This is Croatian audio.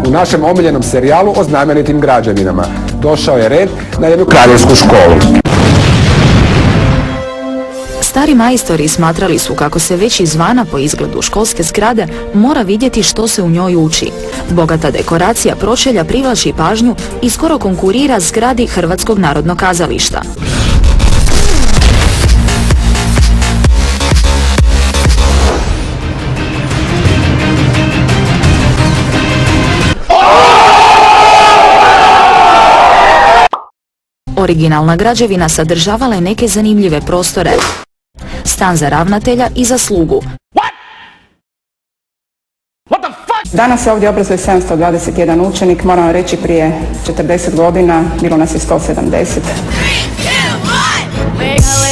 u našem omiljenom serijalu o znamenitim građevinama. Došao je red na jednu kraljevsku školu. Stari majstori smatrali su kako se već izvana po izgledu školske zgrade mora vidjeti što se u njoj uči. Bogata dekoracija pročelja privlači pažnju i skoro konkurira zgradi Hrvatskog narodnog kazališta. Originalna građevina sadržavala je neke zanimljive prostore. Stan za ravnatelja i za slugu. Danas se ovdje obrazuje 721 učenik, moram vam reći prije 40 godina bilo nas je 170.